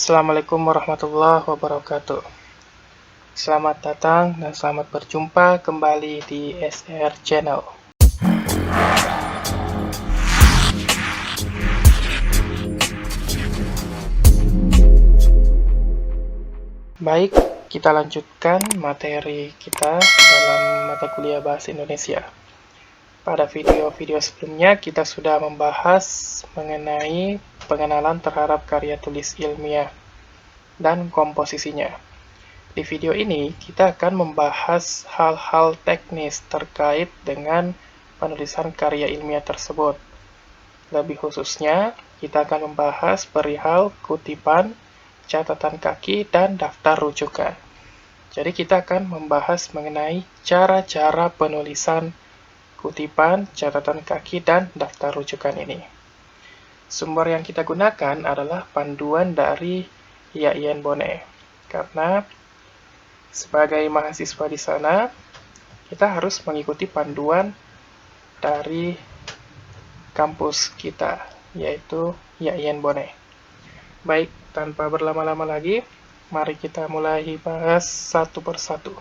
Assalamualaikum warahmatullahi wabarakatuh. Selamat datang dan selamat berjumpa kembali di SR Channel. Baik, kita lanjutkan materi kita dalam mata kuliah Bahasa Indonesia. Pada video-video sebelumnya kita sudah membahas mengenai pengenalan terhadap karya tulis ilmiah dan komposisinya. Di video ini kita akan membahas hal-hal teknis terkait dengan penulisan karya ilmiah tersebut. Lebih khususnya, kita akan membahas perihal kutipan, catatan kaki, dan daftar rujukan. Jadi kita akan membahas mengenai cara-cara penulisan kutipan, catatan kaki, dan daftar rujukan ini. Sumber yang kita gunakan adalah panduan dari Yayan Bone. Karena sebagai mahasiswa di sana, kita harus mengikuti panduan dari kampus kita, yaitu Yayan Bone. Baik, tanpa berlama-lama lagi, mari kita mulai bahas satu persatu.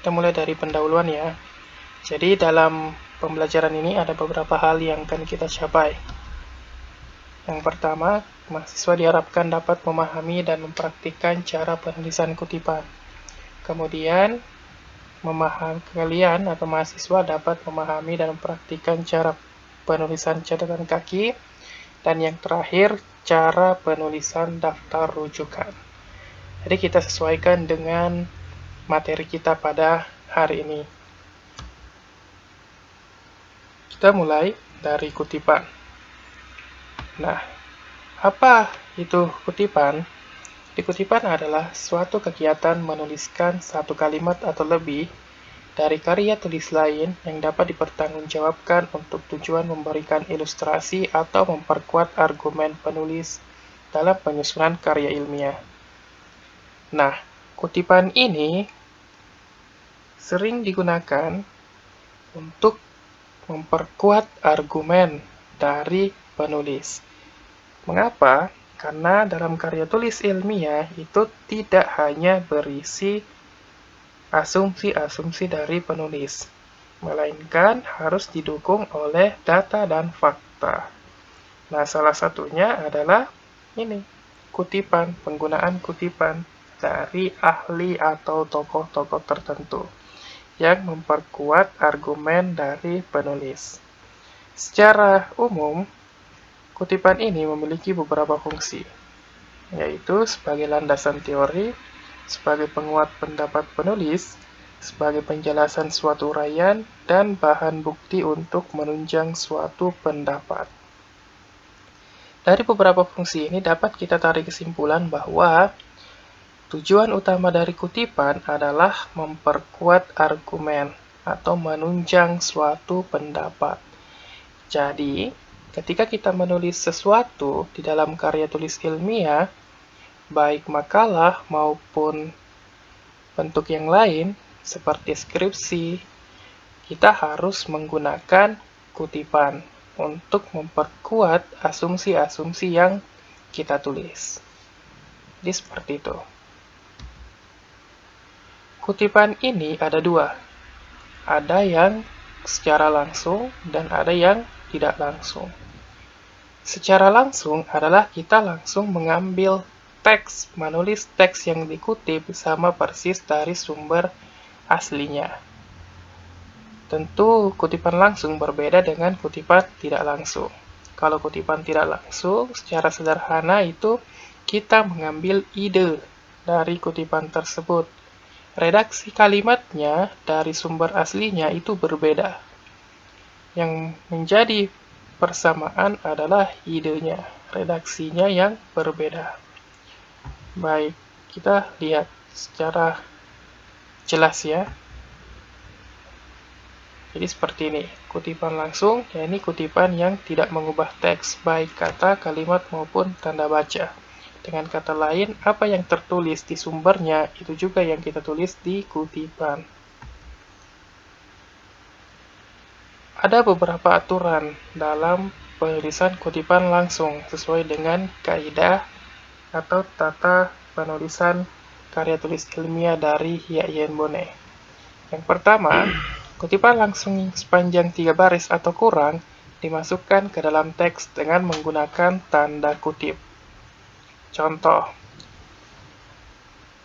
Kita mulai dari pendahuluan ya. Jadi dalam pembelajaran ini ada beberapa hal yang akan kita capai. Yang pertama, mahasiswa diharapkan dapat memahami dan mempraktikkan cara penulisan kutipan. Kemudian, kalian atau mahasiswa dapat memahami dan mempraktikkan cara penulisan catatan kaki. Dan yang terakhir, cara penulisan daftar rujukan. Jadi kita sesuaikan dengan materi kita pada hari ini. Kita mulai dari kutipan. Nah, apa itu kutipan? Di kutipan adalah suatu kegiatan menuliskan satu kalimat atau lebih dari karya tulis lain yang dapat dipertanggungjawabkan untuk tujuan memberikan ilustrasi atau memperkuat argumen penulis dalam penyusunan karya ilmiah. Nah, kutipan ini sering digunakan untuk memperkuat argumen dari penulis. Mengapa? Karena dalam karya tulis ilmiah itu tidak hanya berisi asumsi-asumsi dari penulis, melainkan harus didukung oleh data dan fakta. Nah, salah satunya adalah ini, kutipan, penggunaan kutipan dari ahli atau tokoh-tokoh tertentu yang memperkuat argumen dari penulis. Secara umum, kutipan ini memiliki beberapa fungsi, yaitu sebagai landasan teori, sebagai penguat pendapat penulis, sebagai penjelasan suatu uraian, dan bahan bukti untuk menunjang suatu pendapat. Dari beberapa fungsi ini dapat kita tarik kesimpulan bahwa tujuan utama dari kutipan adalah memperkuat argumen atau menunjang suatu pendapat. Jadi, ketika kita menulis sesuatu di dalam karya tulis ilmiah, baik makalah maupun bentuk yang lain, seperti skripsi, kita harus menggunakan kutipan untuk memperkuat asumsi-asumsi yang kita tulis. Jadi seperti itu. Kutipan ini ada dua. Ada yang secara langsung dan ada yang tidak langsung. Secara langsung adalah kita langsung mengambil teks, menulis teks yang dikutip sama persis dari sumber aslinya. Tentu kutipan langsung berbeda dengan kutipan tidak langsung. Kalau kutipan tidak langsung, secara sederhana itu kita mengambil ide dari kutipan tersebut. Redaksi kalimatnya dari sumber aslinya itu berbeda. Yang menjadi persamaan adalah idenya, redaksinya yang berbeda. Baik, kita lihat secara jelas ya. Jadi seperti ini, kutipan langsung, yakni kutipan yang tidak mengubah teks, baik kata, kalimat, maupun tanda baca. Dengan kata lain, apa yang tertulis di sumbernya, itu juga yang kita tulis di kutipan. Ada beberapa aturan dalam penulisan kutipan langsung sesuai dengan kaidah atau tata penulisan karya tulis ilmiah dari Yayen Bone. Yang pertama, kutipan langsung sepanjang 3 baris atau kurang dimasukkan ke dalam teks dengan menggunakan tanda kutip. Contoh,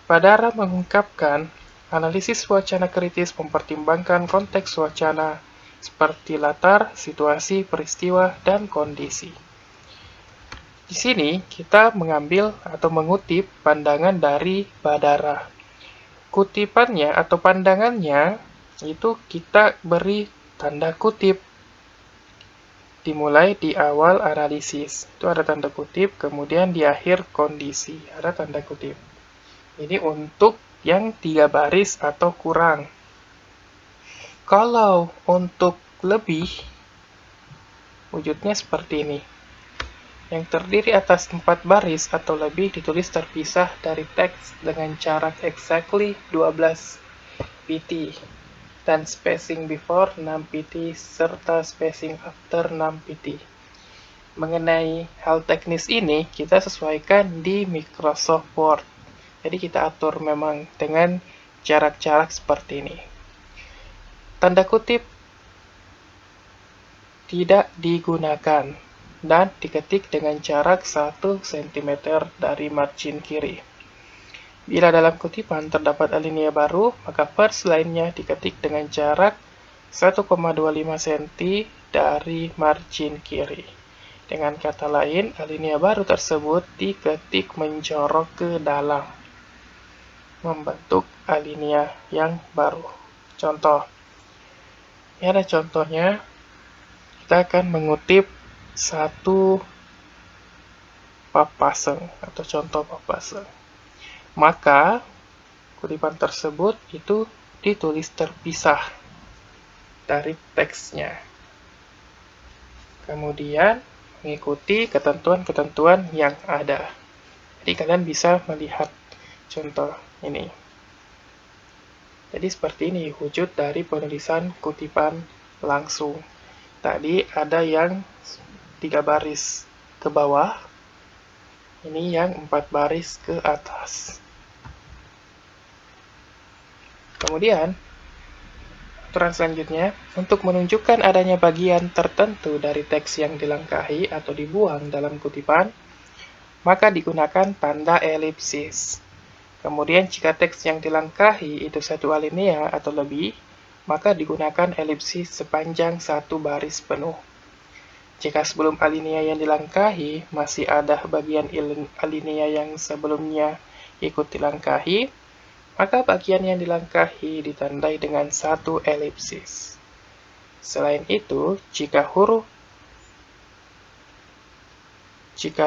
Badara mengungkapkan, analisis wacana kritis mempertimbangkan konteks wacana seperti latar, situasi, peristiwa, dan kondisi. Di sini kita mengambil atau mengutip pandangan dari Badara. Kutipannya atau pandangannya itu kita beri tanda kutip. Dimulai di awal analisis, itu ada tanda kutip, kemudian di akhir kondisi, ada tanda kutip. Ini untuk yang 3 baris atau kurang. Kalau untuk lebih, wujudnya seperti ini. Yang terdiri atas 4 baris atau lebih ditulis terpisah dari teks dengan jarak exactly 12 pt dan spacing before 6 pt serta spacing after 6 pt. Mengenai hal teknis ini, kita sesuaikan di Microsoft Word. Jadi kita atur memang dengan jarak-jarak seperti ini. Tanda kutip tidak digunakan dan diketik dengan jarak 1 cm dari margin kiri. Bila dalam kutipan terdapat alinea baru, maka first line-nya diketik dengan jarak 1,25 cm dari margin kiri. Dengan kata lain, alinea baru tersebut diketik menjorok ke dalam, membentuk alinea yang baru. Contoh, ini ada contohnya. Kita akan mengutip satu papaseng atau contoh papaseng. Maka kutipan tersebut itu ditulis terpisah dari teksnya. Kemudian mengikuti ketentuan-ketentuan yang ada. Jadi kalian bisa melihat contoh ini. Jadi seperti ini wujud dari penulisan kutipan langsung. Tadi ada yang 3 baris ke bawah, ini yang 4 baris ke atas. Kemudian, aturan selanjutnya, untuk menunjukkan adanya bagian tertentu dari teks yang dilangkahi atau dibuang dalam kutipan, maka digunakan tanda elipsis. Kemudian jika teks yang dilangkahi itu satu alinea atau lebih, maka digunakan elipsis sepanjang 1 baris penuh. Jika sebelum alinea yang dilangkahi masih ada bagian alinea yang sebelumnya ikut dilangkahi, maka bagian yang dilangkahi ditandai dengan 1 elipsis. Selain itu, jika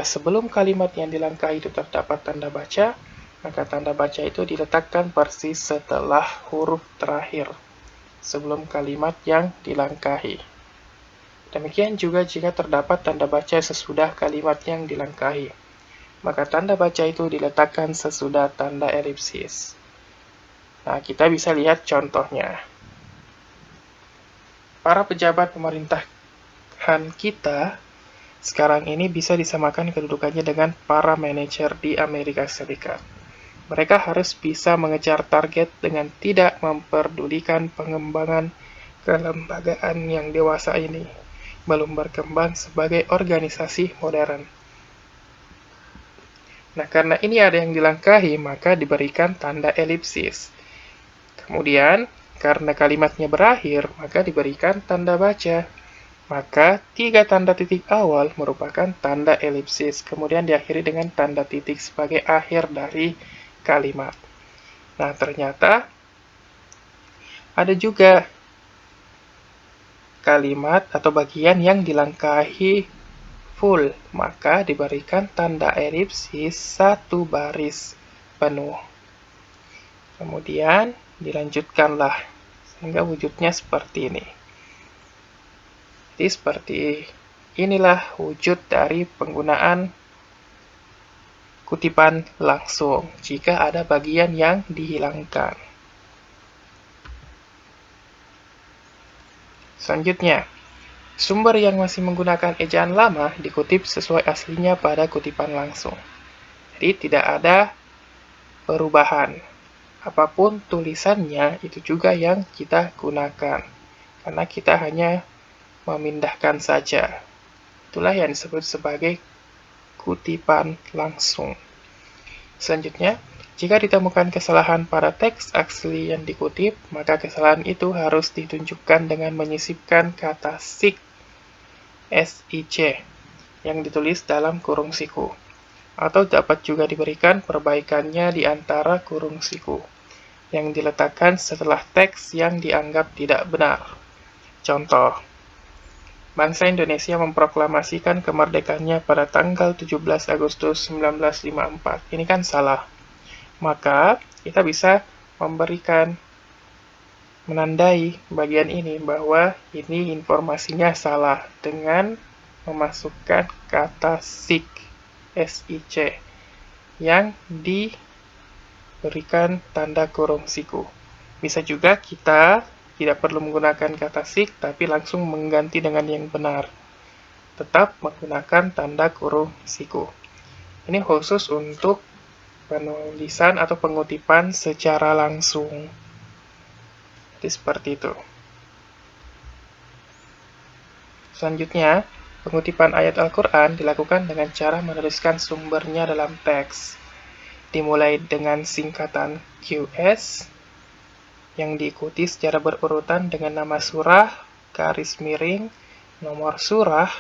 sebelum kalimat yang dilangkahi itu terdapat tanda baca, maka tanda baca itu diletakkan persis setelah huruf terakhir sebelum kalimat yang dilangkahi. Demikian juga jika terdapat tanda baca sesudah kalimat yang dilangkahi, maka tanda baca itu diletakkan sesudah tanda elipsis. Nah, kita bisa lihat contohnya. Para pejabat pemerintahan kita sekarang ini bisa disamakan kedudukannya dengan para manajer di Amerika Serikat. Mereka harus bisa mengejar target dengan tidak memperdulikan pengembangan kelembagaan yang dewasa ini belum berkembang sebagai organisasi modern. Nah, karena ini ada yang dilangkahi, maka diberikan tanda elipsis. Kemudian, karena kalimatnya berakhir, maka diberikan tanda baca. Maka, 3 tanda titik awal merupakan tanda elipsis, kemudian diakhiri dengan tanda titik sebagai akhir dari kalimat. Nah, ternyata ada juga kalimat atau bagian yang dilangkahi full, maka diberikan tanda elipsis 1 baris penuh. Kemudian dilanjutkanlah sehingga wujudnya seperti ini. Jadi seperti inilah wujud dari penggunaan kutipan langsung jika ada bagian yang dihilangkan. Selanjutnya, Sumber yang masih menggunakan ejaan lama dikutip sesuai aslinya pada kutipan langsung. Jadi tidak ada perubahan. Apapun tulisannya itu juga yang kita gunakan. Karena kita hanya memindahkan saja. Itulah yang disebut sebagai kutipan langsung. Selanjutnya, jika ditemukan kesalahan pada teks asli yang dikutip, maka kesalahan itu harus ditunjukkan dengan menyisipkan kata SIC yang ditulis dalam kurung siku, atau dapat juga diberikan perbaikannya di antara kurung siku yang diletakkan setelah teks yang dianggap tidak benar. Contoh, bangsa Indonesia memproklamasikan kemerdekaannya pada tanggal 17 Agustus 1954. Ini kan salah. Maka, kita bisa menandai bagian ini bahwa ini informasinya salah dengan memasukkan kata SIC yang diberikan tanda kurung siku. Bisa juga kita tidak perlu menggunakan kata SIC, tapi langsung mengganti dengan yang benar. Tetap menggunakan tanda kurung siku. Ini khusus untuk penulisan atau pengutipan secara langsung. Jadi seperti itu. Selanjutnya, pengutipan ayat Al-Quran dilakukan dengan cara menuliskan sumbernya dalam teks. Dimulai dengan singkatan QS, yang diikuti secara berurutan dengan nama surah, garis miring, nomor surah,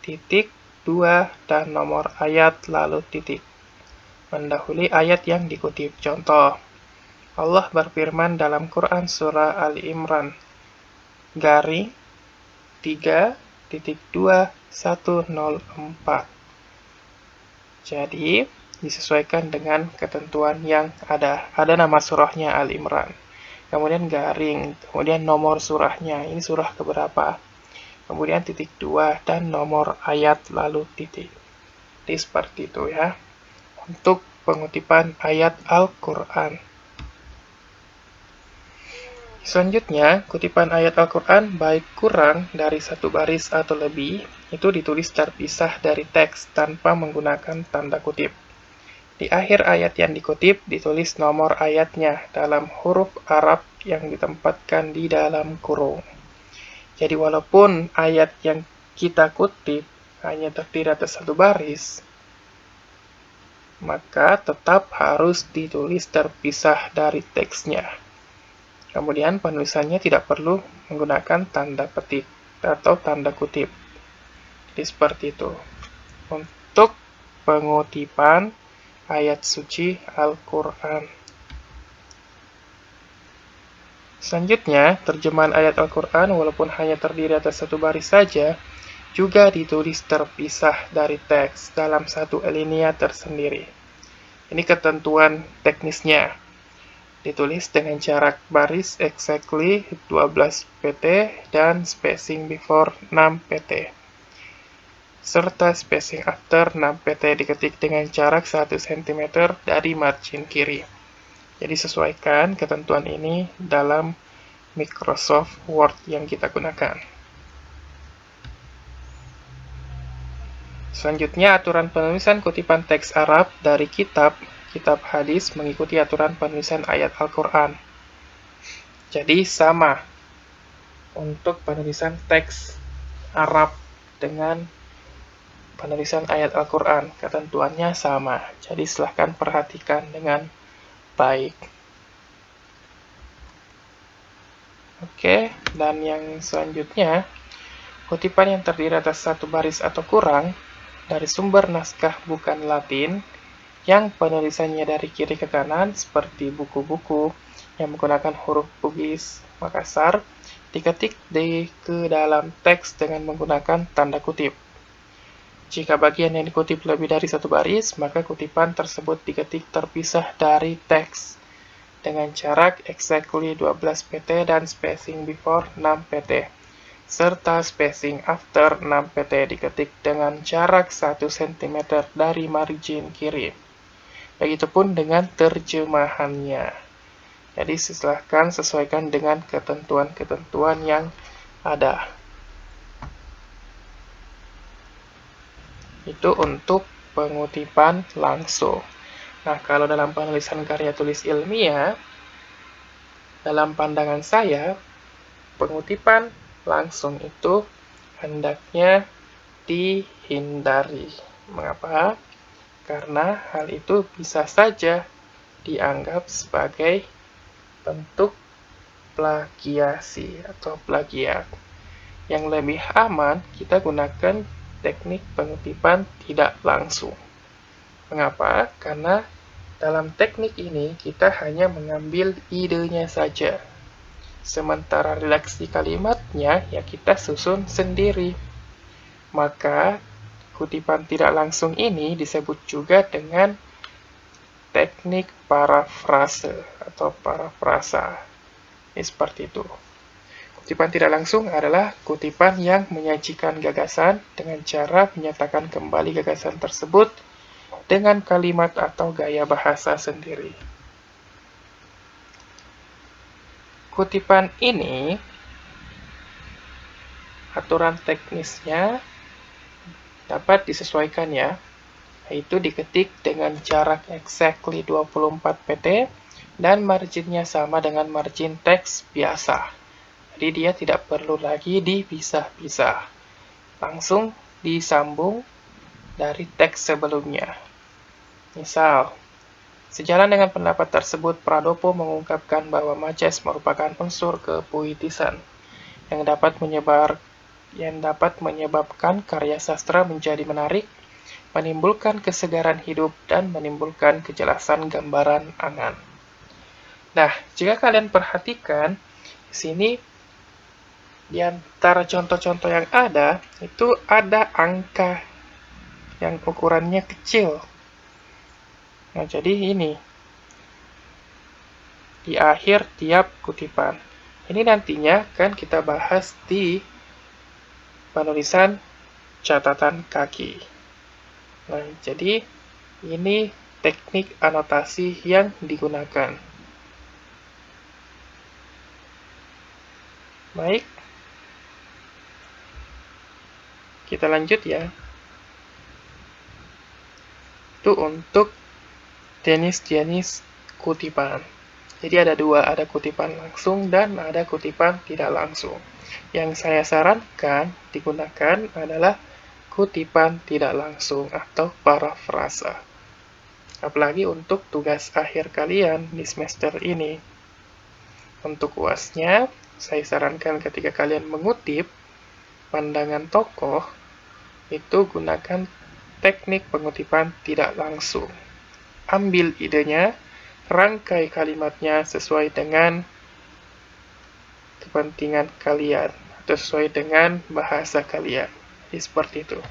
titik, 2, dan nomor ayat lalu titik. Mendahului ayat yang dikutip. Contoh, Allah berfirman dalam Quran Surah Ali Imran, garing 3.2104. Jadi, disesuaikan dengan ketentuan yang ada. Ada nama surahnya Ali Imran. Kemudian garing, kemudian nomor surahnya, ini surah keberapa, kemudian titik 2, dan nomor ayat lalu titik. Jadi seperti itu ya, untuk pengutipan ayat Al-Quran. Selanjutnya, kutipan ayat Al-Quran baik kurang dari satu baris atau lebih, itu ditulis terpisah dari teks tanpa menggunakan tanda kutip. Di akhir ayat yang dikutip ditulis nomor ayatnya dalam huruf Arab yang ditempatkan di dalam kurung. Jadi walaupun ayat yang kita kutip hanya terdiri atas satu baris, maka tetap harus ditulis terpisah dari teksnya. Kemudian penulisannya tidak perlu menggunakan tanda petik atau tanda kutip. Jadi seperti itu. Untuk pengutipan ayat suci Al-Quran. Selanjutnya, terjemahan ayat Al-Quran walaupun hanya terdiri atas satu baris saja, juga ditulis terpisah dari teks dalam satu alinea tersendiri. Ini ketentuan teknisnya. Ditulis dengan jarak baris exactly 12 pt dan spacing before 6 pt. Serta spacing after 6 pt diketik dengan jarak 1 cm dari margin kiri. Jadi sesuaikan ketentuan ini dalam Microsoft Word yang kita gunakan. Selanjutnya, aturan penulisan kutipan teks Arab dari kitab hadis mengikuti aturan penulisan ayat Al-Quran. Jadi sama untuk penulisan teks Arab dengan penulisan ayat Al-Quran, ketentuannya sama. Jadi silahkan perhatikan dengan baik. Oke, dan yang selanjutnya, kutipan yang terdiri atas satu baris atau kurang dari sumber naskah bukan Latin, yang penulisannya dari kiri ke kanan, seperti buku-buku yang menggunakan huruf Bugis Makassar, diketik ke dalam teks dengan menggunakan tanda kutip. Jika bagian yang dikutip lebih dari satu baris, maka kutipan tersebut diketik terpisah dari teks dengan jarak exactly 12 pt dan spacing before 6 pt, serta spacing after 6 pt diketik dengan jarak 1 cm dari margin kiri. Begitupun dengan terjemahannya. Jadi silahkan sesuaikan dengan ketentuan-ketentuan yang ada. Itu untuk pengutipan langsung. Nah, kalau dalam penulisan karya tulis ilmiah, dalam pandangan saya, pengutipan langsung itu hendaknya dihindari. Mengapa? Karena hal itu bisa saja dianggap sebagai bentuk plagiasi atau plagiat. Yang lebih aman, kita gunakan teknik pengutipan tidak langsung. Mengapa? Karena dalam teknik ini kita hanya mengambil idenya saja. Sementara redaksi kalimatnya ya kita susun sendiri. Maka kutipan tidak langsung ini disebut juga dengan teknik parafrase atau parafrasa. Ini seperti itu. Kutipan tidak langsung adalah kutipan yang menyajikan gagasan dengan cara menyatakan kembali gagasan tersebut dengan kalimat atau gaya bahasa sendiri. Kutipan ini, aturan teknisnya dapat disesuaikan ya, yaitu diketik dengan jarak exactly 24 pt dan marginnya sama dengan margin teks biasa. Jadi dia tidak perlu lagi dipisah-pisah. Langsung disambung dari teks sebelumnya. Misal, sejalan dengan pendapat tersebut, Pradopo mengungkapkan bahwa majas merupakan unsur kepuitisan yang dapat menyebabkan karya sastra menjadi menarik, menimbulkan kesegaran hidup, dan menimbulkan kejelasan gambaran angan. Nah, jika kalian perhatikan, di sini di antara contoh-contoh yang ada, itu ada angka yang ukurannya kecil. Nah, jadi ini di akhir tiap kutipan. Ini nantinya akan kita bahas di penulisan catatan kaki. Nah, jadi ini teknik anotasi yang digunakan. Baik, kita lanjut ya. Itu untuk jenis-jenis kutipan. Jadi ada dua, ada kutipan langsung dan ada kutipan tidak langsung. Yang saya sarankan digunakan adalah kutipan tidak langsung atau parafrasa. Apalagi untuk tugas akhir kalian di semester ini. Untuk UAS-nya, saya sarankan ketika kalian mengutip pandangan tokoh, itu gunakan teknik pengutipan tidak langsung. Ambil idenya, rangkai kalimatnya sesuai dengan kepentingan kalian, atau sesuai dengan bahasa kalian. Jadi seperti itu.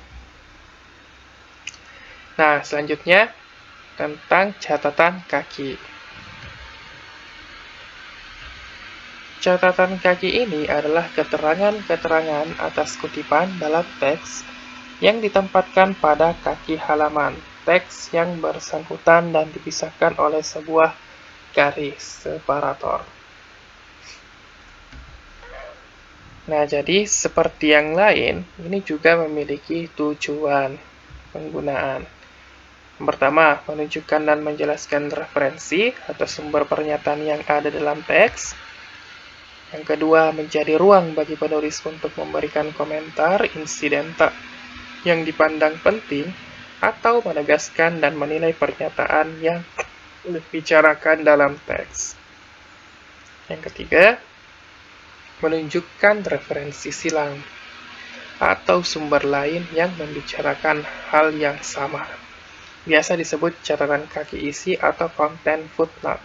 Nah, selanjutnya tentang catatan kaki. Catatan kaki ini adalah keterangan-keterangan atas kutipan dalam teks yang ditempatkan pada kaki halaman teks yang bersangkutan dan dipisahkan oleh sebuah garis separator. Nah, jadi seperti yang lain, ini juga memiliki tujuan penggunaan. Yang pertama, menunjukkan dan menjelaskan referensi atau sumber pernyataan yang ada dalam teks. Yang kedua, menjadi ruang bagi penulis untuk memberikan komentar insidental yang dipandang penting atau menegaskan dan menilai pernyataan yang dibicarakan dalam teks. Yang ketiga, menunjukkan referensi silang atau sumber lain yang membicarakan hal yang sama. Biasa disebut catatan kaki isi atau content footnote.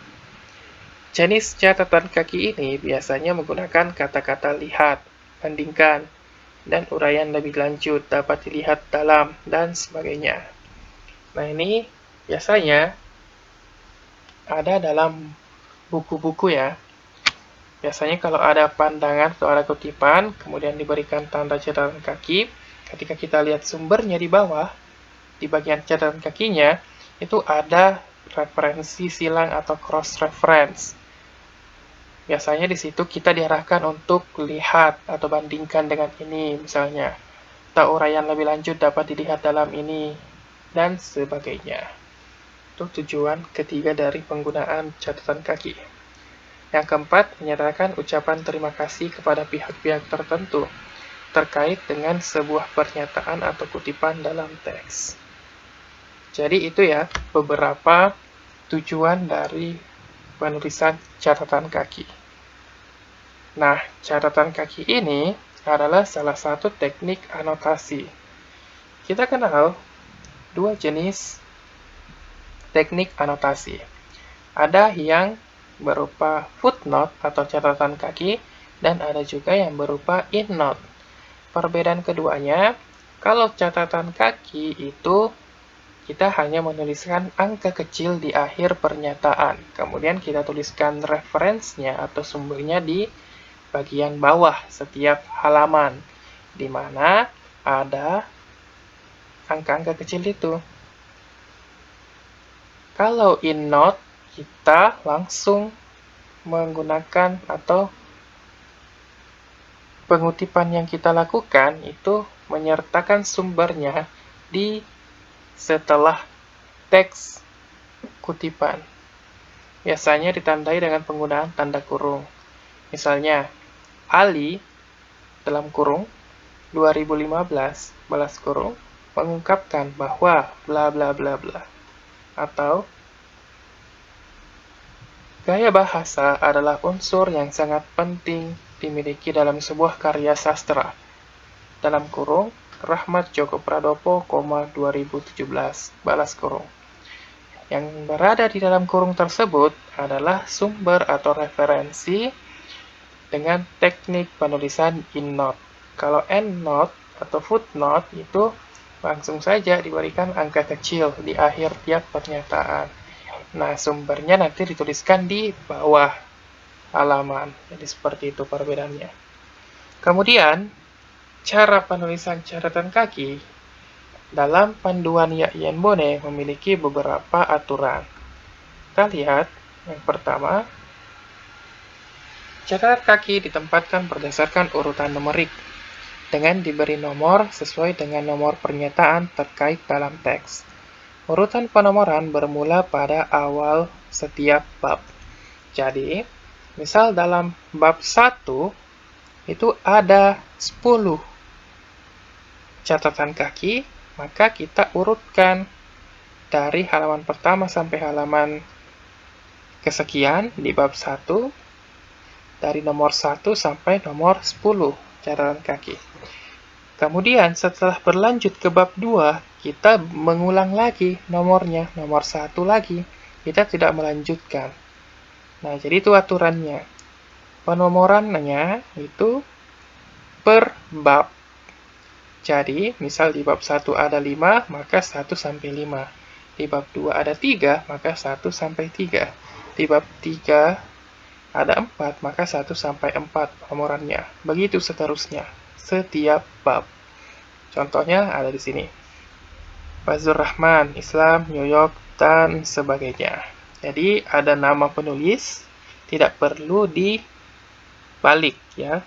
Jenis catatan kaki ini biasanya menggunakan kata-kata lihat, bandingkan, dan uraian lebih lanjut dapat dilihat dalam, dan sebagainya. Nah, ini biasanya ada dalam buku-buku ya. Biasanya kalau ada pandangan atau ada kutipan, kemudian diberikan tanda catatan kaki, ketika kita lihat sumbernya di bawah, di bagian catatan kakinya, itu ada referensi silang atau cross-reference. Biasanya di situ kita diarahkan untuk lihat atau bandingkan dengan ini, misalnya. atau uraian lebih lanjut dapat dilihat dalam ini, dan sebagainya. Itu tujuan ketiga dari penggunaan catatan kaki. Yang keempat, menyatakan ucapan terima kasih kepada pihak-pihak tertentu terkait dengan sebuah pernyataan atau kutipan dalam teks. Jadi itu ya beberapa tujuan dari penulisan catatan kaki. Nah, catatan kaki ini adalah salah satu teknik anotasi. Kita kenal dua jenis teknik anotasi. Ada yang berupa footnote atau catatan kaki, dan ada juga yang berupa endnote. Perbedaan keduanya, kalau catatan kaki itu kita hanya menuliskan angka kecil di akhir pernyataan. Kemudian kita tuliskan referensinya atau sumbernya di bagian bawah setiap halaman, di mana ada angka-angka kecil itu. Kalau endnote, kita langsung menggunakan atau pengutipan yang kita lakukan itu menyertakan sumbernya di setelah teks kutipan. Biasanya ditandai dengan penggunaan tanda kurung. Misalnya, Ali dalam kurung 2015 balas kurung mengungkapkan bahwa bla bla bla bla. Atau gaya bahasa adalah unsur yang sangat penting dimiliki dalam sebuah karya sastra. Dalam kurung, Rahmat Djoko Pradopo, 2017, balas kurung. Yang berada di dalam kurung tersebut adalah sumber atau referensi dengan teknik penulisan endnote. Kalau endnote atau footnote itu langsung saja diberikan angka kecil di akhir tiap pernyataan. Nah, sumbernya nanti dituliskan di bawah halaman. Jadi seperti itu perbedaannya. Kemudian, cara penulisan catatan kaki dalam panduan Yak Bone memiliki beberapa aturan. Kita lihat yang pertama, catatan kaki ditempatkan berdasarkan urutan numerik dengan diberi nomor sesuai dengan nomor pernyataan terkait dalam teks. Urutan penomoran bermula pada awal setiap bab. Jadi, misal dalam bab 1 itu ada 10 catatan kaki, maka kita urutkan dari halaman pertama sampai halaman kesekian di bab 1, dari nomor 1 sampai nomor 10 catatan kaki. Kemudian setelah berlanjut ke bab 2, kita mengulang lagi nomornya, nomor 1 lagi. Kita tidak melanjutkan. Nah, jadi itu aturannya. Penomorannya itu per bab. Jadi, misal di bab 1 ada 5, maka 1 sampai 5. Di bab 2 ada 3, maka 1 sampai 3. Di bab 3 ada 4, maka 1 sampai 4 penomorannya. Begitu seterusnya, setiap bab. Contohnya ada di sini. Fazlur Rahman, Islam, New York, dan sebagainya. Jadi ada nama penulis, tidak perlu dibalik ya.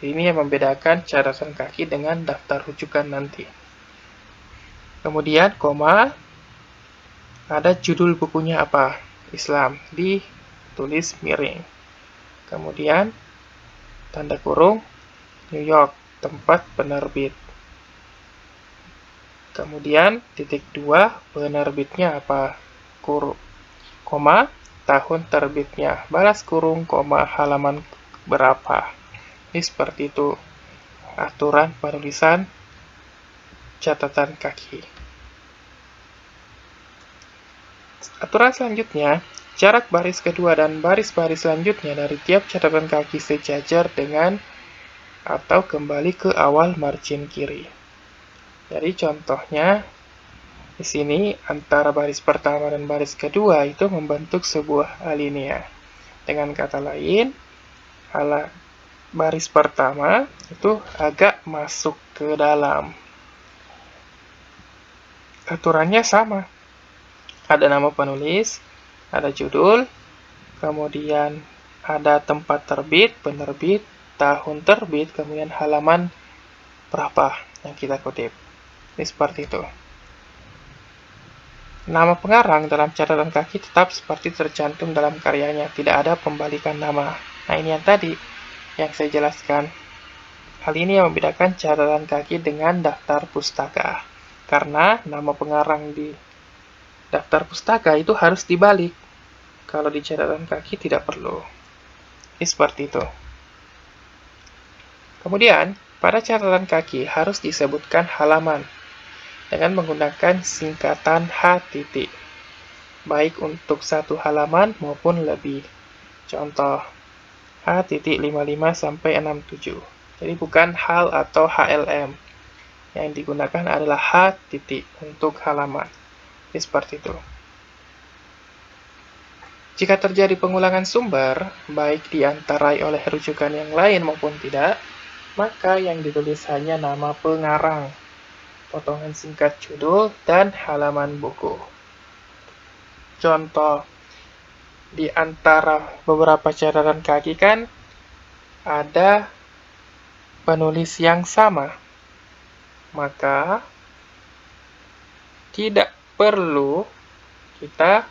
Ini yang membedakan catatan kaki dengan daftar rujukan nanti. Kemudian koma, ada judul bukunya apa? Islam, ditulis miring. Kemudian tanda kurung, New York, tempat penerbit. Kemudian titik 2, penerbitnya apa? Koma, tahun terbitnya, balas kurung, koma, halaman berapa. Ini seperti itu aturan penulisan catatan kaki. Aturan selanjutnya, jarak baris kedua dan baris-baris selanjutnya dari tiap catatan kaki sejajar dengan atau kembali ke awal margin kiri. Jadi contohnya di sini antara baris pertama dan baris kedua itu membentuk sebuah alinea. Dengan kata lain, baris pertama itu agak masuk ke dalam. Aturannya sama. Ada nama penulis, ada judul, kemudian ada tempat terbit, penerbit, tahun terbit, kemudian halaman berapa. yang kita kutip. Ini seperti itu. Nama pengarang dalam catatan kaki tetap seperti tercantum dalam karyanya, tidak ada pembalikan nama. Nah, ini yang tadi yang saya jelaskan. Hal ini yang membedakan catatan kaki dengan daftar pustaka. Karena nama pengarang di daftar pustaka itu harus dibalik. Kalau di catatan kaki tidak perlu. Ini seperti itu. Kemudian, pada catatan kaki harus disebutkan halaman dengan menggunakan singkatan H titik, baik untuk satu halaman maupun lebih. Contoh, H.55 sampai 67. Jadi bukan HAL atau HLM. Yang digunakan adalah H titik untuk halaman. Jadi seperti itu. Jika terjadi pengulangan sumber, baik diantarai oleh rujukan yang lain maupun tidak, maka yang ditulis hanya nama pengarang, potongan singkat judul, dan halaman buku. Contoh, di antara beberapa catatan kaki kan ada penulis yang sama, maka tidak perlu kita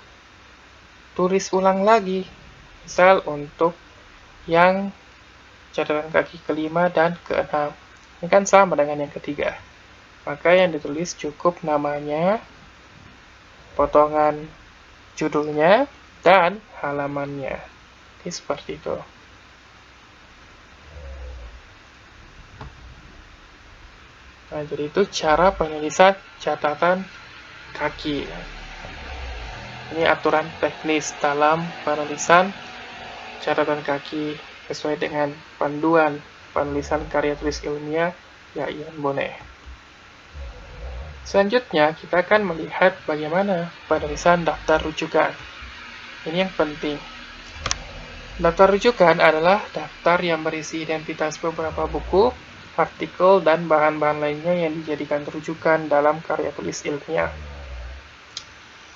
tulis ulang lagi. Misal untuk yang catatan kaki kelima dan keenam, ini kan sama dengan yang ketiga. Maka yang ditulis cukup namanya, potongan judulnya, dan halamannya. Jadi seperti itu. Nah, jadi itu cara penulisan catatan kaki. Ini aturan teknis dalam penulisan catatan kaki sesuai dengan panduan penulisan karya tulis ilmiah Yayan Bone. Selanjutnya, kita akan melihat bagaimana penulisan daftar rujukan. Ini yang penting. Daftar rujukan adalah daftar yang berisi identitas beberapa buku, artikel, dan bahan-bahan lainnya yang dijadikan rujukan dalam karya tulis ilmiah.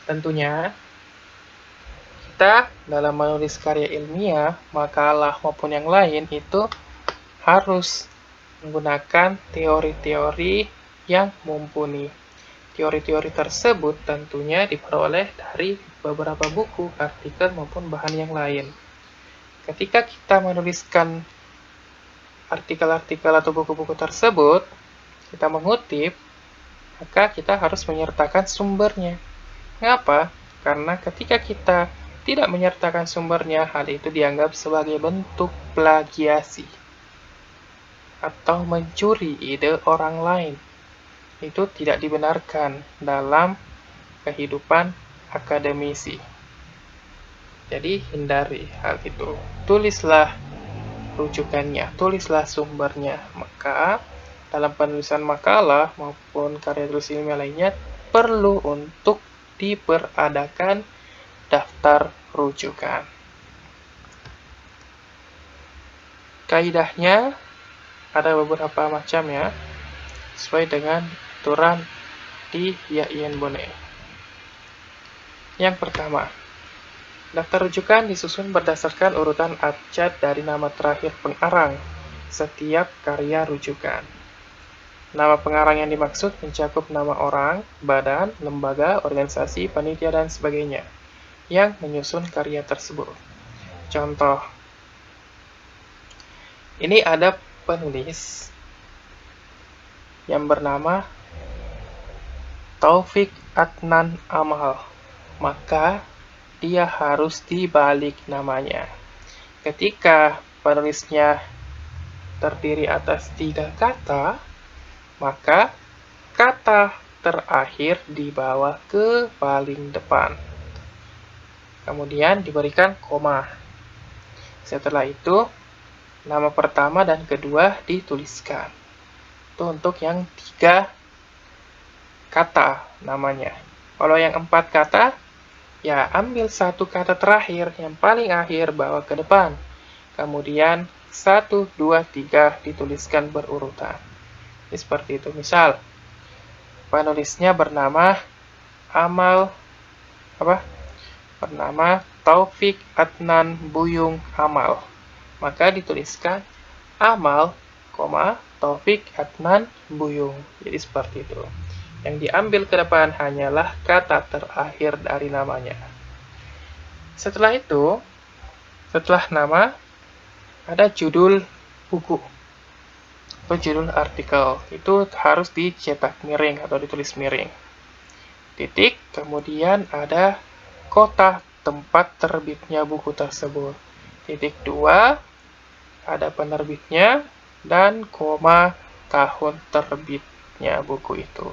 Tentunya, kita dalam menulis karya ilmiah, makalah maupun yang lain itu harus menggunakan teori-teori yang mumpuni. Teori-teori tersebut tentunya diperoleh dari beberapa buku, artikel, maupun bahan yang lain. Ketika kita menuliskan artikel-artikel atau buku-buku tersebut, kita mengutip, maka kita harus menyertakan sumbernya. Mengapa? Karena ketika kita tidak menyertakan sumbernya, hal itu dianggap sebagai bentuk plagiasi atau mencuri ide orang lain. Itu tidak dibenarkan dalam kehidupan akademisi. Jadi hindari hal itu. Tulislah rujukannya, tulislah sumbernya. Maka dalam penulisan makalah maupun karya tulis ilmiah lainnya perlu untuk diperadakan daftar rujukan. Kaidahnya ada beberapa macam ya, sesuai dengan aturan di Yayan Bone. Yang pertama, daftar rujukan disusun berdasarkan urutan abjad dari nama terakhir pengarang setiap karya rujukan. Nama pengarang yang dimaksud mencakup nama orang, badan, lembaga, organisasi, panitia, dan sebagainya yang menyusun karya tersebut. Contoh, ini ada penulis yang bernama Taufik Adnan Amal, maka dia harus dibalik namanya. Ketika penulisnya terdiri atas 3 kata, maka kata terakhir dibawa ke paling depan. Kemudian diberikan koma. Setelah itu, nama pertama dan kedua dituliskan. Itu untuk yang 3 kata namanya. Kalau yang 4 kata, ya ambil 1 kata terakhir yang paling akhir bawa ke depan. Kemudian 1, 2, 3 dituliskan berurutan. Ini seperti itu. Misal, penulisnya bernama bernama Taufik Adnan Buyung Amal. Maka dituliskan Amal, Taufik Adnan Buyung. Jadi seperti itu. Yang diambil ke depan hanyalah kata terakhir dari namanya. Setelah itu, setelah nama, ada judul buku atau judul artikel. Itu harus dicetak miring atau ditulis miring. Titik, kemudian ada kota tempat terbitnya buku tersebut. Titik 2, ada penerbitnya, dan koma tahun terbitnya buku itu.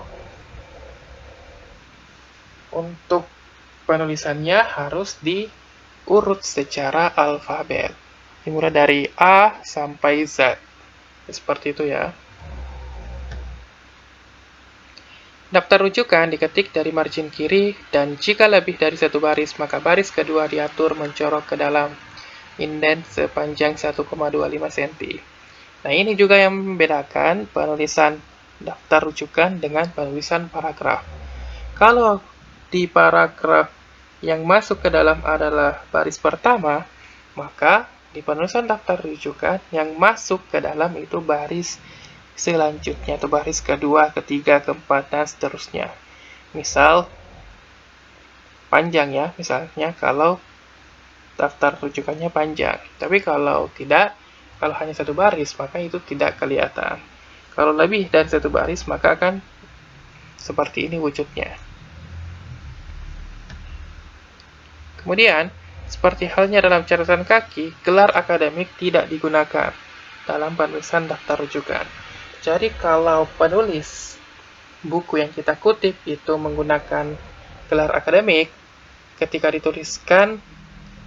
Untuk penulisannya harus diurut secara alfabet. Dimulai dari A sampai Z. Seperti itu ya. Daftar rujukan diketik dari margin kiri, dan jika lebih dari satu baris, maka baris kedua diatur mencorok ke dalam indent sepanjang 1,25 cm. Nah, ini juga yang membedakan penulisan daftar rujukan dengan penulisan paragraf. Kalau di paragraf yang masuk ke dalam adalah baris pertama, maka di penulisan daftar rujukan yang masuk ke dalam itu baris selanjutnya, atau baris kedua, ketiga, keempat, dan seterusnya. Misal, panjang ya, misalnya kalau daftar rujukannya panjang. Tapi kalau tidak, kalau hanya satu baris, maka itu tidak kelihatan. Kalau lebih dari satu baris, maka akan seperti ini wujudnya. Kemudian, seperti halnya dalam catatan kaki, gelar akademik tidak digunakan dalam penulisan daftar rujukan. Jadi, kalau penulis buku yang kita kutip itu menggunakan gelar akademik, ketika dituliskan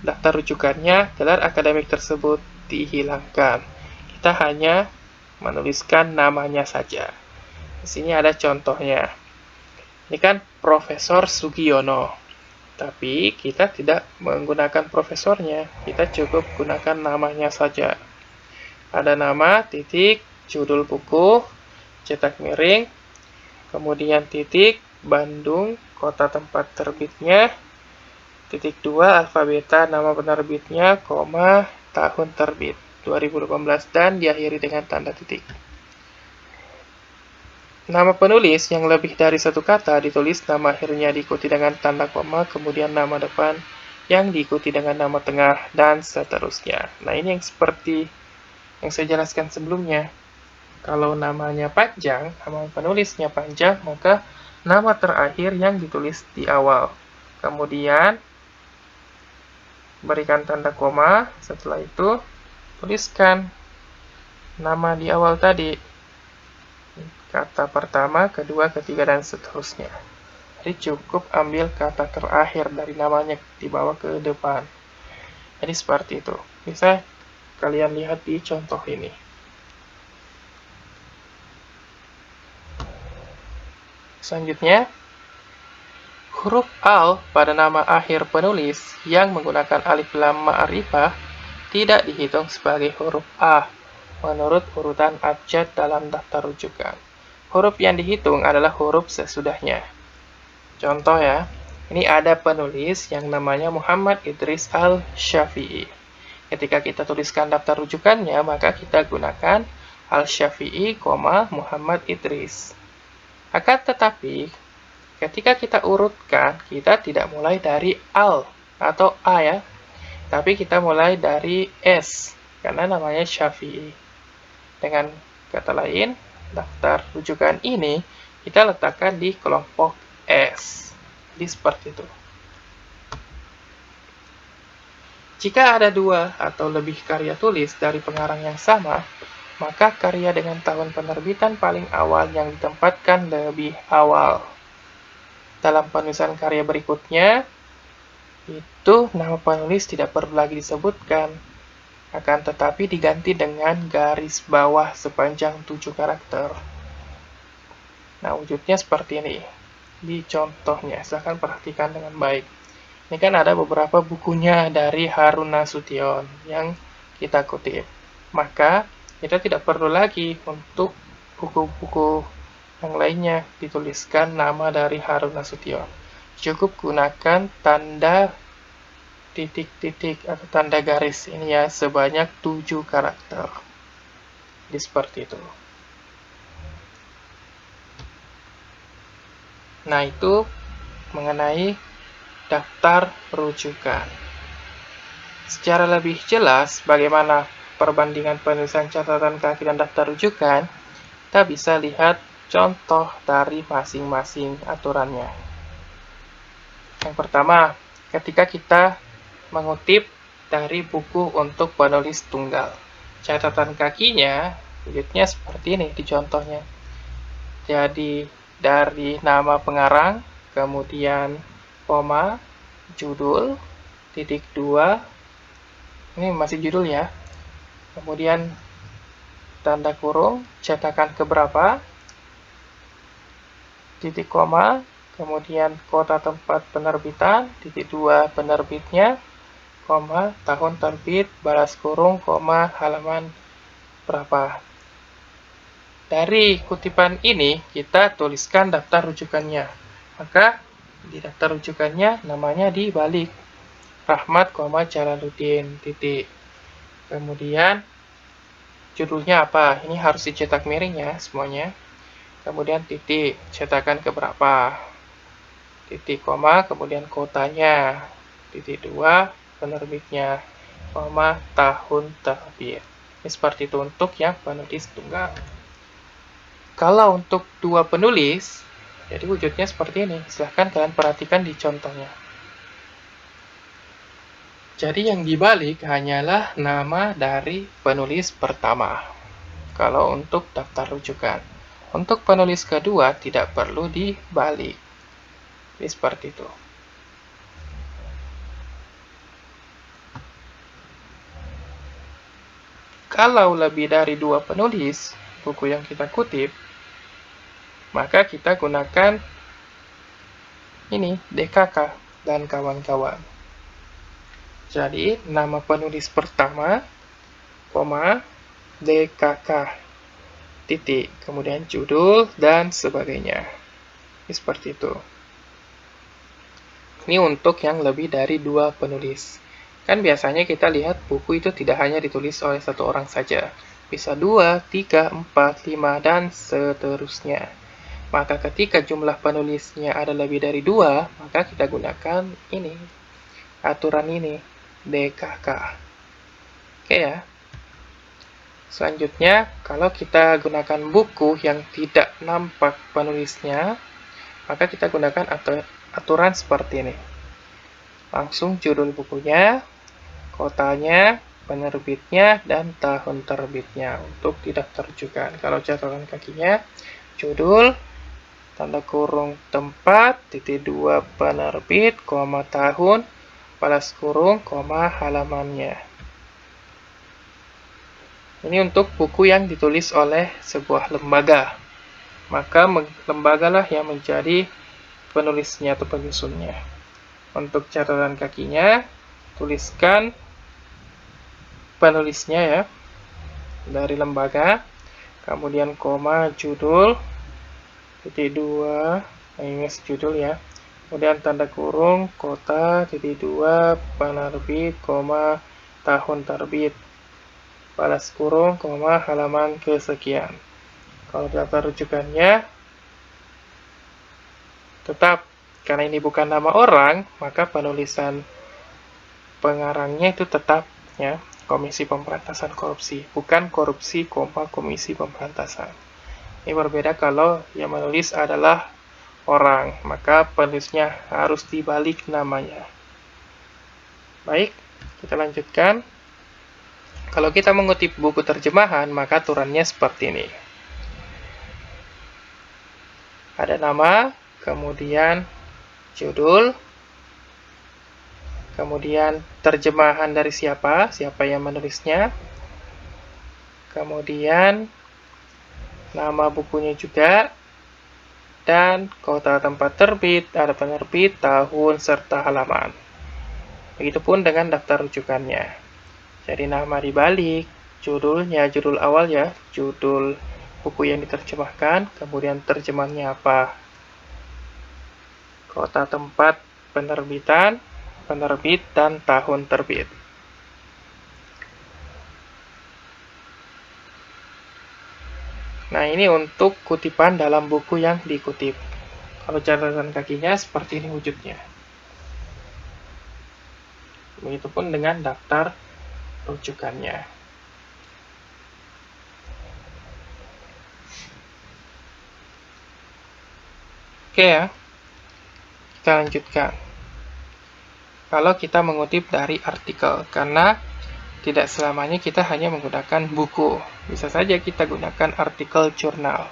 daftar rujukannya, gelar akademik tersebut dihilangkan. Kita hanya menuliskan namanya saja. Di sini ada contohnya. Ini kan Profesor Sugiono. Tapi kita tidak menggunakan profesornya, kita cukup gunakan namanya saja. Ada nama, titik, judul buku, cetak miring, kemudian titik, Bandung, kota tempat terbitnya, titik 2, alfabeta, nama penerbitnya, koma, tahun terbit, 2018, dan diakhiri dengan tanda titik. Nama penulis yang lebih dari satu kata ditulis nama akhirnya diikuti dengan tanda koma, kemudian nama depan yang diikuti dengan nama tengah, dan seterusnya. Nah, ini yang seperti yang saya jelaskan sebelumnya. Kalau namanya panjang, nama penulisnya panjang, maka nama terakhir yang ditulis di awal. Kemudian, berikan tanda koma, setelah itu tuliskan nama di awal tadi. Kata pertama, kedua, ketiga, dan seterusnya. Jadi cukup ambil kata terakhir dari namanya dibawa ke depan. Jadi seperti itu. Bisa kalian lihat di contoh ini. Selanjutnya, huruf al pada nama akhir penulis yang menggunakan alif lam ma'rifah tidak dihitung sebagai huruf A menurut urutan abjad dalam daftar rujukan. Huruf yang dihitung adalah huruf sesudahnya. Contoh ya, ini ada penulis yang namanya Muhammad Idris Al-Syafi'i. Ketika kita tuliskan daftar rujukannya, maka kita gunakan Al-Syafi'i, Muhammad Idris. Akan tetapi, ketika kita urutkan, kita tidak mulai dari Al atau A ya, tapi kita mulai dari S, karena namanya Syafi'i. Dengan kata lain, daftar rujukan ini kita letakkan di kelompok S. Jadi seperti itu. Jika ada dua atau lebih karya tulis dari pengarang yang sama, maka karya dengan tahun penerbitan paling awal yang ditempatkan lebih awal. Dalam penulisan karya berikutnya, itu nama penulis tidak perlu lagi disebutkan, akan tetapi diganti dengan garis bawah sepanjang 7 karakter. Nah, wujudnya seperti ini. Di contohnya, silahkan perhatikan dengan baik. Ini kan ada beberapa bukunya dari Harun Nasution yang kita kutip. Maka, kita tidak perlu lagi untuk buku-buku yang lainnya dituliskan nama dari Harun Nasution. Cukup gunakan tanda titik-titik atau tanda garis ini ya, sebanyak 7 karakter. Jadi seperti itu. Nah, itu mengenai daftar rujukan. Secara lebih jelas bagaimana perbandingan penulisan catatan kaki dan daftar rujukan, kita bisa lihat contoh dari masing-masing aturannya. Yang pertama, ketika kita mengutip dari buku untuk penulis tunggal. Catatan kakinya, wujudnya seperti ini di contohnya. Jadi, dari nama pengarang, kemudian koma, judul, titik 2, ini masih judul ya. Kemudian tanda kurung, cetakan keberapa, titik koma, kemudian kota tempat penerbitan, titik 2 penerbitnya, koma, tahun terbit, balas kurung, koma, halaman berapa. Dari kutipan ini, kita tuliskan daftar rujukannya. Maka, di daftar rujukannya, namanya dibalik. Rahmat, Jalaluddin, titik. Kemudian, judulnya apa? Ini harus dicetak miring ya, semuanya. Kemudian titik, cetakan keberapa. Titik, koma, kemudian kotanya. Titik 2, penerbitnya. Koma, tahun terbit. Ini seperti itu untuk yang penulis tunggal. Kalau untuk dua penulis, jadi wujudnya seperti ini. Silahkan kalian perhatikan di contohnya. Jadi yang dibalik hanyalah nama dari penulis pertama. Kalau untuk daftar rujukan. Untuk penulis kedua tidak perlu dibalik. Jadi seperti itu. Kalau lebih dari dua penulis buku yang kita kutip, maka kita gunakan ini DKK dan kawan-kawan. Jadi, nama penulis pertama, koma, DKK, titik, kemudian judul, dan sebagainya. Ini seperti itu. Ini untuk yang lebih dari dua penulis. Kan biasanya kita lihat buku itu tidak hanya ditulis oleh satu orang saja. Bisa 2, 3, 4, 5, dan seterusnya. Maka ketika jumlah penulisnya ada lebih dari 2, maka kita gunakan ini, aturan ini, DKK. Oke ya. Selanjutnya, kalau kita gunakan buku yang tidak nampak penulisnya, maka kita gunakan aturan seperti ini. Langsung judul bukunya, kotanya, penerbitnya, dan tahun terbitnya untuk tidak terjukan. Kalau catatan kakinya, judul, tanda kurung tempat, titik 2 penerbit, koma tahun, balas kurung, koma halamannya. Ini untuk buku yang ditulis oleh sebuah lembaga. Maka lembagalah yang menjadi penulisnya atau penyusunnya. Untuk catatan kakinya, tuliskan penulisnya ya, dari lembaga, kemudian koma, judul, titik 2, ini judul ya, kemudian tanda kurung, kota, titik 2, penerbit, koma, tahun terbit, balas kurung, koma, halaman kesekian. Kalau daftar rujukannya, tetap, karena ini bukan nama orang, maka penulisan pengarangnya itu tetap ya, Komisi Pemberantasan Korupsi, bukan korupsi, Komisi Pemberantasan. Ini berbeda kalau yang menulis adalah orang, maka penulisnya harus dibalik namanya. Baik, kita lanjutkan. Kalau kita mengutip buku terjemahan, maka aturannya seperti ini. Ada nama, kemudian judul, kemudian terjemahan dari siapa yang menulisnya, kemudian nama bukunya juga, dan kota tempat terbit, ada penerbit, tahun, serta halaman. Begitupun dengan daftar rujukannya. Jadi nama dibalik, judulnya, judul awal ya, judul buku yang diterjemahkan, kemudian terjemahannya apa, kota tempat penerbitan, penerbit, dan tahun terbit. Nah, ini untuk kutipan dalam buku yang dikutip. Kalau catatan kakinya seperti ini wujudnya. Begitupun dengan daftar rujukannya. Oke ya, kita lanjutkan. Kalau kita mengutip dari artikel, karena tidak selamanya kita hanya menggunakan buku. Bisa saja kita gunakan artikel jurnal.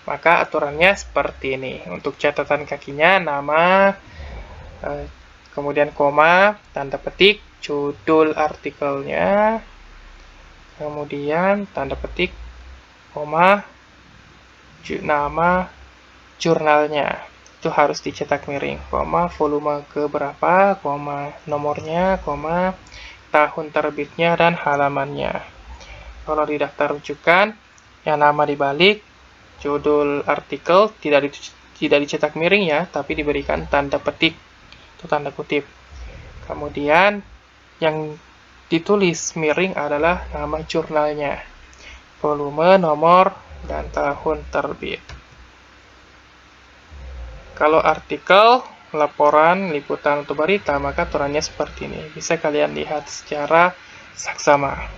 Maka aturannya seperti ini. Untuk catatan kakinya, nama, kemudian koma, tanda petik, judul artikelnya, kemudian tanda petik, koma, nama jurnalnya. Itu harus dicetak miring, koma, volume keberapa, koma, nomornya, koma, tahun terbitnya, dan halamannya. Kalau di daftar rujukan, yang nama dibalik, judul artikel tidak dicetak miring ya, tapi diberikan tanda petik atau tanda kutip. Kemudian yang ditulis miring adalah nama jurnalnya, volume, nomor, dan tahun terbit. Kalau artikel, laporan, liputan, atau berita, maka aturannya seperti ini. Bisa kalian lihat secara saksama.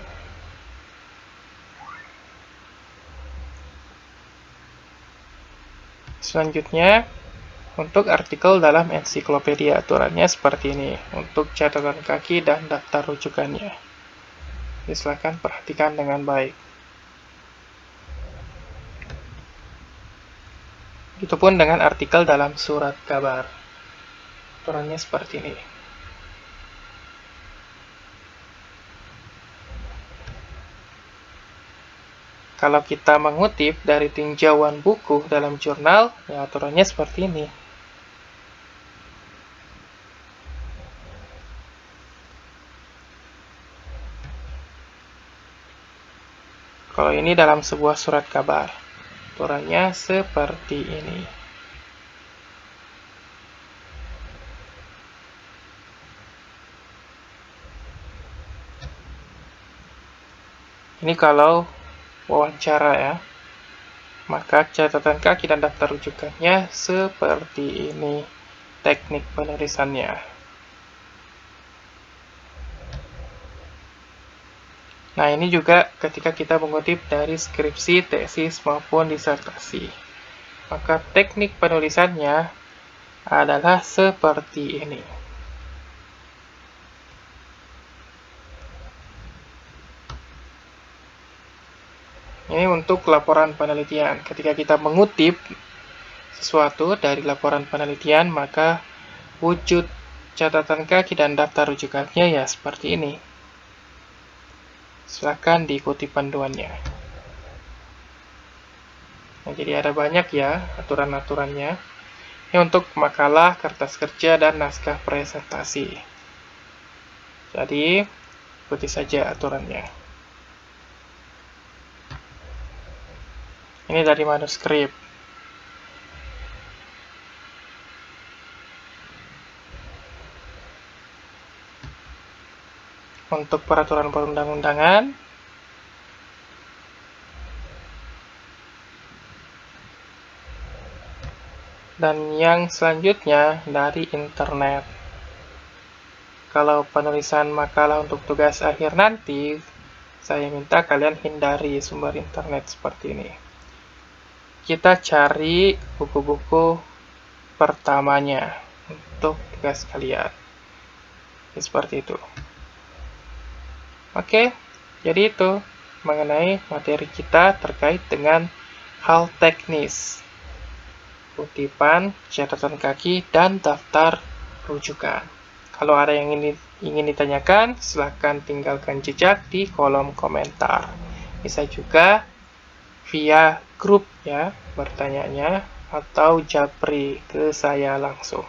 Selanjutnya, untuk artikel dalam ensiklopedia, aturannya seperti ini. Untuk catatan kaki dan daftar rujukannya. Silakan perhatikan dengan baik. Begitupun dengan artikel dalam surat kabar. Aturannya seperti ini. Kalau kita mengutip dari tinjauan buku dalam jurnal, ya aturannya seperti ini. Kalau ini dalam sebuah surat kabar, aturannya seperti ini. Ini kalau wawancara ya, maka catatan kaki dan daftar rujukannya seperti ini teknik penulisannya. Nah, ini juga ketika kita mengutip dari skripsi, tesis, maupun disertasi. Maka teknik penulisannya adalah seperti ini. Ini untuk laporan penelitian. Ketika kita mengutip sesuatu dari laporan penelitian, maka wujud catatan kaki dan daftar rujukannya ya seperti ini. Silakan diikuti panduannya. Nah, jadi ada banyak ya aturan-aturannya. Ini untuk makalah, kertas kerja, dan naskah presentasi. Jadi, ikuti saja aturannya. Ini dari manuskrip. Untuk peraturan perundang-undangan, dan yang selanjutnya dari internet. Kalau penulisan makalah untuk tugas akhir nanti, saya minta kalian hindari sumber internet seperti ini. Kita cari buku-buku pertamanya untuk tugas kalian. Seperti itu. Oke, jadi itu mengenai materi kita terkait dengan hal teknis. Kutipan, catatan kaki, dan daftar rujukan. Kalau ada yang ingin ditanyakan, silahkan tinggalkan jejak di kolom komentar. Bisa juga via grup ya bertanyanya, atau japri ke saya langsung.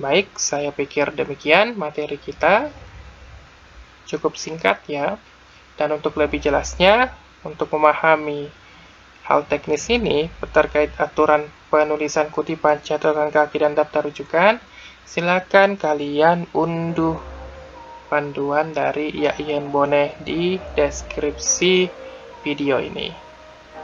Baik, saya pikir demikian materi kita. Cukup singkat ya. Dan untuk lebih jelasnya, untuk memahami hal teknis ini terkait aturan penulisan kutipan, catatan kaki, dan daftar rujukan, silakan kalian unduh panduan dari Yayan Boneh di deskripsi video ini.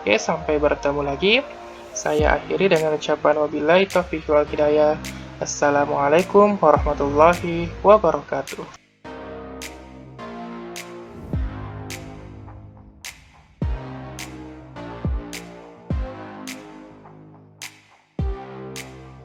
Oke, sampai bertemu lagi. Saya akhiri dengan ucapan wabillahi taufiq wal hidayah. Assalamualaikum warahmatullahi wabarakatuh.